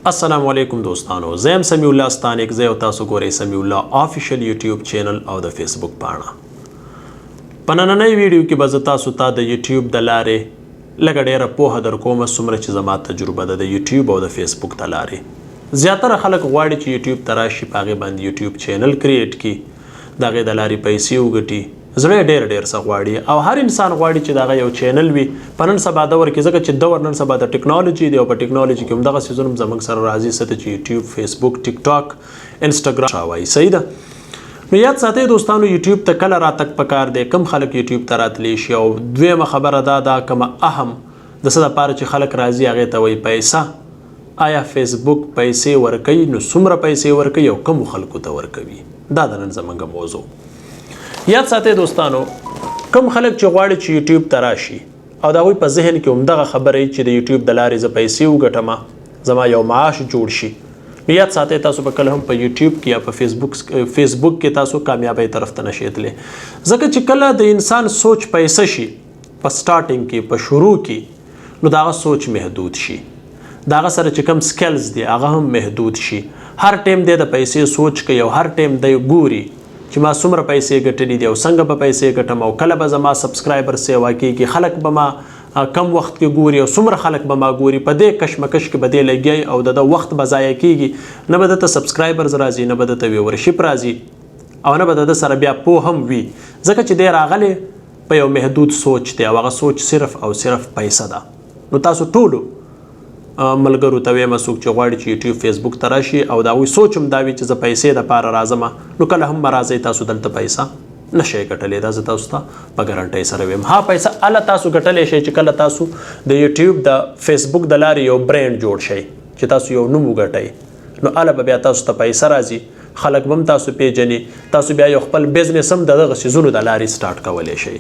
السلام علیکم دوستانو، زه یم سمیع الله ستانک. زه او تاسو ګورئ سمیع الله آفیشل یوټیوب چینل او د فیسبوک پاڼه. په نننۍ ویډیو کې به زه تاسو ته د یوټیوب د لارې لږه ډېره پوهه درکوم څومره چې زما تجربه ده د یوټیوب او د فیسبوک د لارې. زیاتره خلک غواړي چې یوټیوب ته راشي، په هغې باندې یوټیوب چینل کریټ کړي، د هغې د لارې پیسې وګټي. زړه ډېر څه غواړي او هر انسان غواړي چې دغه یو چینل وي په نن سبا دور کې، ځکه چې دور نن سبا د ټیکنالوژي دی او په ټیکنالوژي کې همدغه څیزونه هم زموږ سره راځي څه ته چې یوټیوب، فیسبوک، ټیک ټاک، انسټاګرام شاوایي. صحیح ده؟ نو یاد ساتئ دوستانو، یوټیوب ته کله راتګ پکار دی، کم خلک یوټیوب ته راتلی شي. او دویمه خبره دا کومه اهم د څه دپاره چې خلک راځي هغې ته وایي پیسه. آیا فیسبوک پیسې ورکوي؟ نو څومره پیسې ورکوي او کمو خلکو ته ورکوي؟ دا د نن زموږ موضوع. یاد ساتئ دوستانو، کم خلک چې غواړي چې یوټیوب ته راشي او د هغوی په ذهن کې همدغه خبره وي چې د یوټیوب د لارې زه پیسې وګټمه، زما یو معاش جوړ شي. نو یاد ساتئ تاسو به کله هم په یوټیوب کې یا په فیسبوک کې تاسو کامیابۍ طرف ته نشئ تللی، ځکه چې کله د انسان سوچ پیسه شي په سټارټینګ کې، په شروع کې، نو د هغه سوچ محدود شي، د هغه سره چې کم سکلز دی هغه هم محدود شي. هر ټایم دی د پیسې سوچ کوي او هر ټایم دی ګوري چې ما څومره پیسې ګټلې دي او څنګه به پیسې ګټم او کله به زما سبسکرایبر سیوا کېږي، خلک به ما کم وخت کې ګوري او څومره خلک به ما ګوري. په دې کشمکش کې به دی لګی او د وخت به ضایع کېږي، نه به دته سبسکرایبرز راځي، نه به دته ویورشپ راځي او نه به د سره بیا پوه هم وي، ځکه چې دی راغلی په یو محدود سوچ دی او هغه سوچ صرف او صرف پیسه ده. نو تاسو ټولو ملګرو ته وایم څوک چې غواړي چې یوټیوب، فیسبوک ته راشي او د هغوی سوچ هم دا وي چې زه پیسې دپاره راځم، نو کله هم به راځئ تاسو دلته پیسه نشئ ګټلی. دا زه تاسو ته په ګارنټۍ سره وایم. ها، پیسه هله تاسو ګټلی شئ چې کله تاسو د یوټیوب، د فیسبوک د لارې یو برانډ جوړ شئ، چې تاسو یو نوم وګټئ، نو هله به بیا تاسو ته پیسه راځي، خلک به هم تاسو پیژني، تاسو بیا یو خپل بزنس هم د دغه څیزونو د لارې سټارټ کولی شئ.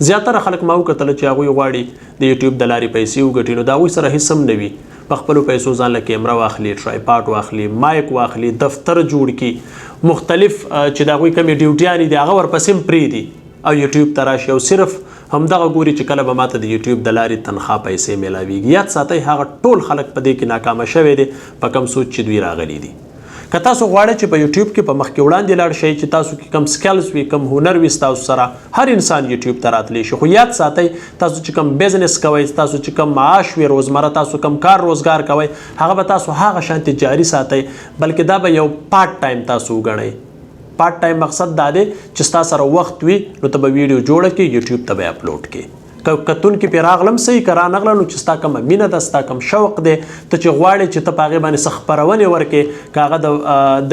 زیاتره خلک ما وکتل چې هغوی غواړي د یوټیوب د لارې پیسې وګټي، نو د هغوی سره هېڅ هم نه وي. په خپلو پیسو ځان له کیمره واخلي، ټرایپاډ واخلي، مایک واخلي، دفتر جوړ کړي، مختلف چې د هغوی کمې ډیوټیانې دي هغه ورپسې هم پرېږدي او یوټیوب ته راشي او صرف همدغه ګوري چې کله به ماته د یوټیوب د لارې تنخوا پیسې میلاویږي. یاد ساتئ، هغه ټول خلک په دې کې ناکامه شوی دی په کم سوچ چې دوی راغلي دي. که تاسو غواړئ چې په یوټیوب کې په مخکې وړاندې لاړ شئ، چې تاسو کې کم سکلز وي، کم هنر وي ستاسو سره، هر انسان یوټیوب ته راتلی شي. خو یاد ساتئ، تاسو چې کم بزنس کوئ، تاسو چې کم معاش وي روزمره، تاسو کم کار روزګار کوئ، هغه به تاسو هغه شانتې جاري ساتئ، بلکې دا به یو پارت ټایم تاسو وګڼئ. پارت ټایم مقصد دا دی چې ستا سره وخت وي نو ته به ویډیو جوړه کړې، یوټیوب ته به اپلوډ کړې. کتونکي پرې راغلم صحیح، که رانغله نو چې ستا کومه مینه ده، ستا کوم شوق دی، ته چې غواړې چې ته په هغې باندې څه خپرونې ورکړې، که هغه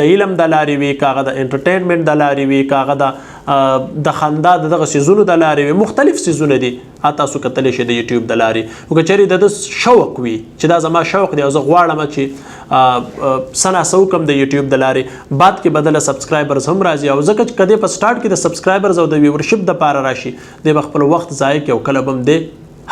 د علم د لارې وي، که هغه د انټرټینمنټ د لارې وي، که هغه د خندا د دغه څیزونو د لارې وي، مختلف څیزونه دي، تاسو کتلی شئ د یوټیوب د لارې. خو که چېرې د ده شوق وي چې دا زما شوق دی او زه غواړم چې څه ناڅه وکړم د یوټیوب د لارې، بعد کې به دله سبسکرایبرز هم راځي، او ځکه چې که دی په سټارټ کې د سبسکرایبرز او د ویورشپ دپاره راشي، دی به خپل وخت ضایع کړي او کله به هم دی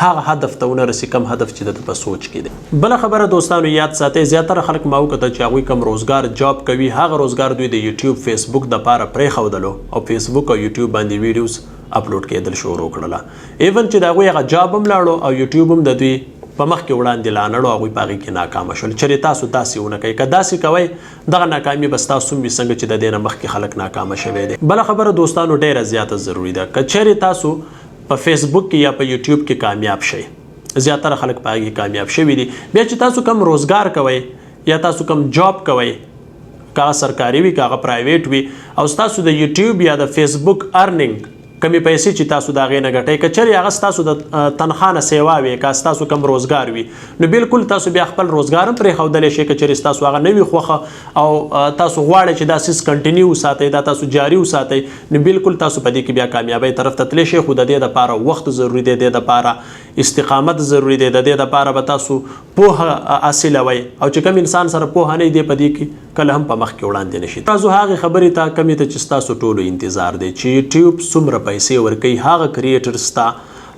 هغه هدف ته ونه رسي کم هدف چې د په سوچ کې دی. بله خبره دوستانو، یاد ساتئ، زیاتره خلک ما وکتل چې هغوی کم روزګار جاب کوي، هغه روزګار دوی د یوټیوب، فیسبوک دپاره پرېښودلو او فیسبوک او یوټیوب باندې ویډیوز اپلوډ کېدل شروع کړله. ایون چې د هغوی هغه جاب هم لاړو او یوټیوب هم د دوی په مخکې وړاندې لانړو، هغوی په هغې کې ناکامه شول. چېرې تاسو داسې ونه کوئ، که داسې کوئ دغه ناکامي به ستاسو هم وي څنګه چې د دې نه مخکې خلک ناکامه شوی دی. بله خبره دوستانو، ډېره زیاته ضروري ده که چېرې تاسو په فیسبوک کې یا په یوټیوب کې کامیاب شئ، زیاتره خلک په هغې کامیاب شوي دي، بیا چې تاسو کم روزګار کوئ یا تاسو کم جاب کوئ، که هغه سرکاري وي که هغه پرایویټ وي، او ستاسو د یوټیوب یا د فیسبوک ارننګ کمی پیسې چې تاسو د هغې نه ګټئ، که چېرې هغه ستاسو د تنخوا نه سیوا وي، که ستاسو کم روزګار وي، نو بالکل تاسو بیا خپل روزګار هم پرېښودلی شئ. که چېرې ستاسو هغه نه وي خوښه او تاسو غواړئ چې دا سیز کنټینیو وساتئ، دا تاسو جاري وساتئ، نو بالکل تاسو په دې کې بیا کامیابۍ طرف ته تللی شئ. خو د دې دپاره وخت ضروري دی، د دې دپاره استقامت ضروري دی، د دې دپاره به تاسو پوهه حاصلوئ، او چې کوم انسان سره پوهه نه وي دی په دې کې کله هم په مخ کې وړاندې نشي. تاسو هغې خبرې ته کمې ته چې ستاسو ټولو انتظار دی چې یوټیوب څومره پیسې ورکوي هغه کریټرز ته،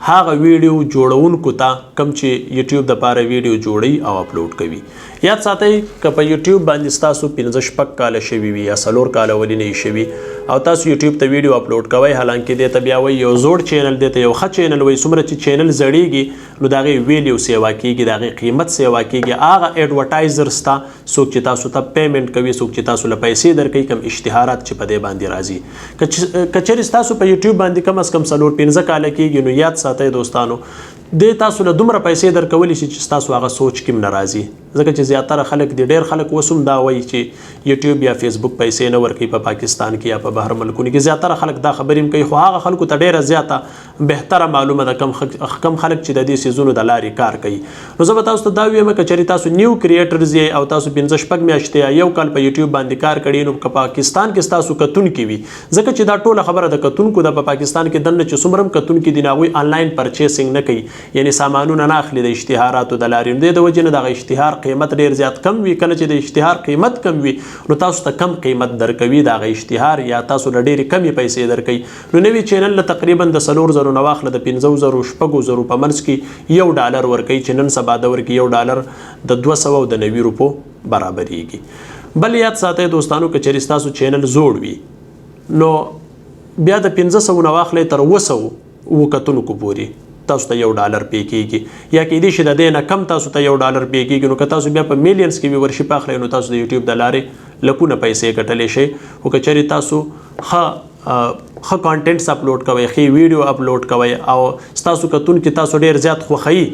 هغه ویډیو جوړونکو ته کم چې یوټیوب دپاره ویډیو جوړوي او اپلوډ کوي. یاد ساتئ، که په یوټیوب باندې ستاسو 15-16 کاله شوي وي یا 4 کاله ولې نه وي شوي، او تاسو یوټیوب ته ویډیو اپلوډ کوئ حالانکه دې ته بیا وایي یو زوړ چینل دی ته یو ښه چینل وایي څومره چې چینل زړیږي نو د هغې ویلیو سیوا کېږي د هغې قیمت سیوا کېږي هغه ایډورټایزر ستا څوک چې تاسو ته پیمنټ کوي څوک چې تاسو له پیسې درکوي کوم اشتهارات چې په دې باندې راځي که چېرې ستاسو په یوټیوب باندې کم از کم 4-5 کاله کېږي نو یاد ساتئ دوستانو دې تاسو له دومره پیسې درکولی شي چې ستاسو هغه سوچ کې هم نه راځي ځکه چې زیاتره خلک دي ډېر خلک اوس هم دا وایي چې یوټیوب یا فیسبوک پیسې نه ورکوي په پاکستان کې یا په بهر ملکونو کې زیاتره خلک دا خبرې هم کوي خو هغه خلکو ته ډېره زیاته بهتره معلومه ده کم خلک چې د دې څیزونو د لارې کار کوي نو زه به تاسو ته دا وایم که چېرې تاسو نیو کریټرز یې او تاسو 15-16 میاشتې یا 1 کال په یوټیوب باندې کار کړی نو که پاکستان کې ستاسو کتونکي وي ځکه چې دا ټوله خبره د کتونکو ده په پاکستان کې دننه چې څومره هم کتونکي دي هغوی آنلاین پرچیسینګ نه کوي یعنی سامانونه نه اخلي د اشتهاراتو د لارې نو د وجې نه دغه اشتهار قیمت ډېر زیات کم وي کله چې د اشتهار قیمت کم وي نو تاسو ته کم قیمت درکوي د هغه اشتهار یا تاسو له ډېرې کمې پیسې درکوي نو نوي چینل له تقریبا د 4,000 نه واخله د 5,000-6,000 په منځ کې $1 ورکوي چې نن سبا دور کې $1 د 290 روپو برابرېږي بل یاد ساتئ دوستانو که چېرې ستاسو چینل زوړ وي نو بیا د 500 نه واخلئ تر 200 کتونکو پورې تاسو ته $1 پی کېږي یا کېدای شي د دې نه کم تاسو ته $1 پی کېږي نو که تاسو بیا په میلیونز کې ویورشپ اخلئ نو تاسو د یوټیوب د لارې لکونه پیسې ګټلی شئ خو که چېرې تاسو ښه کانټینټس اپلوډ کوئ ښې ویډیو اپلوډ کوئ او ستاسو کتونکي تاسو ډېر زیات خوښوي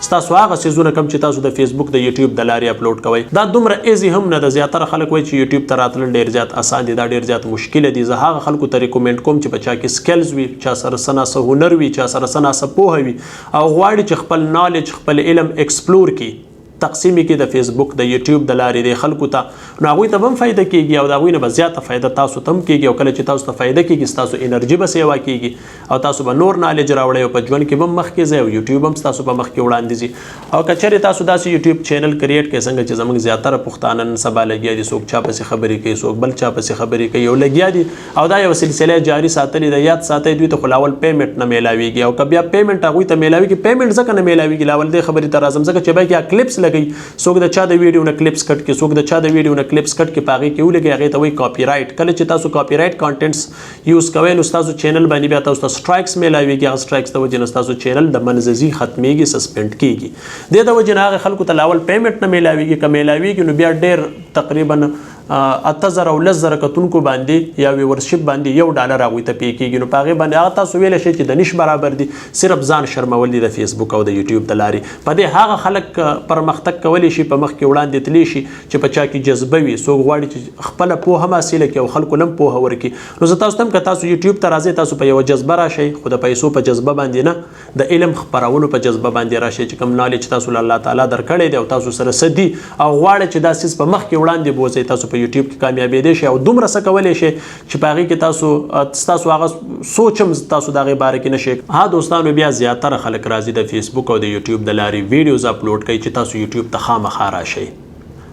ستاسو هغه څیزونه کم چې تاسو د فیسبوک د یوټیوب د لارې اپلوډ کوئ دا دومره ایزي هم نه ده زیاتره خلک وایي چې یوټیوب ته راتلل ډېر زیات اسان دي دا ډېر زیات مشکله دي زه هغه خلکو ته ریکومنډ کوم چې په چا کې سکلز وي چا سره څه ناڅه هنر وي چا سره څه ناڅه پوهه وي او غواړي چې خپل نالج خپل علم ایکسپلور کړي تقسیم کې د فیسبوک د یوټیوب د لارې د خلکو ته نو هغوی ته به هم فایده کېږي او د هغوی نه به زیاته فایده تاسو ته هم کېږي او کله چې تاسو ته فایده کېږي ستاسو انرژي به سیوا کېږي او تاسو به نور نالج راوړئ او په ژوند کې به هم مخکې ځئ او یوټیوب هم ستاسو په مخکې وړاندې ځي او که چېرې تاسو داسې یوټیوب چینل کریټ کړئ څنګه چې زموږ زیاتره پښتانه نن سبا لګیا دي څوک چا پسې خبرې کوي څوک بل چا پسې خبرې کوي او لګیا دي او دا یو سلسله جاري ساتلې ده یاد ساتئ دوی ته خو لاول پیمنټ نه میلاویږي او که بیا پیمنټ هغوی ته میلاویږي پیمنټ ځکه نه میلاویږي لاول دې خبرې ته راځم ځکه چې بیا کې کلیپس لګوي څوک د چا د ویډیو نه کلیپس کټ کې څوک د چا د ویډیو نه کلیپس کټ کې په هغې کې ولګي هغې ته وایي کاپي رایټ کله چې تاسو کاپي رایټ کانټینټس یوز کوئ نو ستاسو چینل باندې بیا تاسو ته سټرایکس میلاویږي هغه سټرایکس د وجې نه ستاسو چینل د منځه ځي ختمیږي سسپینډ کېږي دې د وجې نه هغې خلکو ته لاول پیمنټ نه میلاویږي که میلاویږي نو بیا ډېر تقریبا 8,000 او 10,000 کتونکو باندې یا ویورشپ باندې $1 هغوی ته پی کېږي نو په هغې باندې هغه تاسو ویلی شئ چې د نش برابر دي صرف ځان شرمول دي د فیسبوک او د یوټیوب د لارې په دې هغه خلک پرمختګ کولی شي په مخ کې وړاندې تللی شي چې په چا کې جذبه وي څوک غواړي چې خپله پوهه هم حاصله کړي او خلکو نه هم پوهه ورکړي نو زه تاسو ته هم که تاسو یوټیوب ته راځئ تاسو په یوه جذبه راشئ خو د پیسو په جذبه باندې نه د علم خپرولو په جذبه باندې راشئ چې کوم نالج تاسو له الله تعالی درکړی دی او تاسو سره څه دي او غواړئ چې دا څیز په مخ کې وړاندې بوځئ تاسو په یوټیوب کې کامیابېدی شئ او دومره څه کولی شئ چې په هغې کې ستاسو هغه سوچ هم تاسو د هغې باره کې نه شئ ها دوستانو بیا زیاتره خلک راځي د فیسبوک او د یوټیوب د لارې ویډیوز اپلوډ کوي چې تاسو یوټیوب ته خامخا راشئ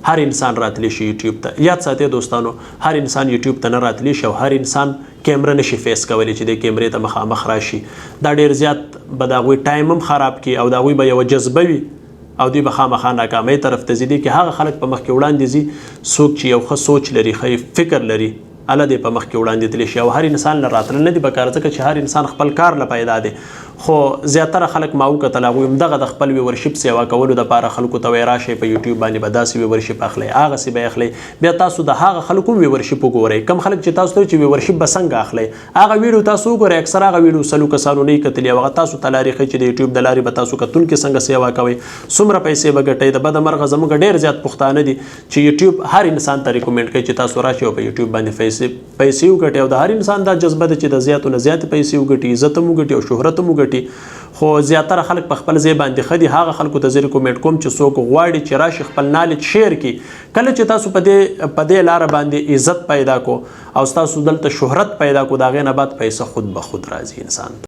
هر انسان راتلی شي یوټیوب ته یاد ساتئ دوستانو هر انسان یوټیوب ته نه راتلی شي او هر انسان کیمره نشي فیس کولی چې د کیمرې ته مخامخ راشي دا ډېر زیات به د هغوی ټایم هم خراب کړي او د هغوی به یوه جذبه وي او دوی به خامخا ناکامۍ طرف ته ځي دي کې هغه خلک په مخ کې وړاندې ځي څوک چې یو ښه سوچ لري ښه فکر لري الله دې په مخ کې وړاندې تللی شي او هر انسان له راتلل نه دي پکار ځکه چې هر انسان خپل کار له پیدا دی خو زیاتره خلک ما وکتل هغوی همدغه د خپل ویورشپ سیوا کولو دپاره خلکو ته وایي راشئ په یوټیوب باندې به داسې ویورشپ اخلئ هغسې به یې اخلئ بیا تاسو د هغه خلکو هم ویورشپ وګورئ کم خلک چې تاسو ته چې ویورشپ به څنګه اخلئ هغه ویډیو تاسو وګورئ اکثر هغه ویډیو سلو کسانو نه یې کتلي او هغه تاسو ته لارې ښیي چې د یوټیوب د لارې به تاسو کتونکي څنګه سیوا کوئ څومره پیسې به ګټئ د بده مرغه زموږ ډېر زیات پښتانه دي چې یوټیوب هر انسان ته ریکومنډ کوي چې تاسو راشئ او په یوټیوب باندې پیسې وګټئ او د هر انسان دا جذبه ده چې د زیاتو نه زیاتې پیسې وګټي عزت هم وګټي او شهرت هم وګټي خو زیاتره خلک په خپل ځای باندې ښه دي هغه خلکو ته زه ریکومنډ کوم چې څوک غواړي چې راشي خپل نالج شیر کړي کله چې تاسو په دې لاره باندې عزت پیدا کو او ستاسو دلته شهرت پیدا کو د هغې نه بعد پیسه خود به خود راځي انسان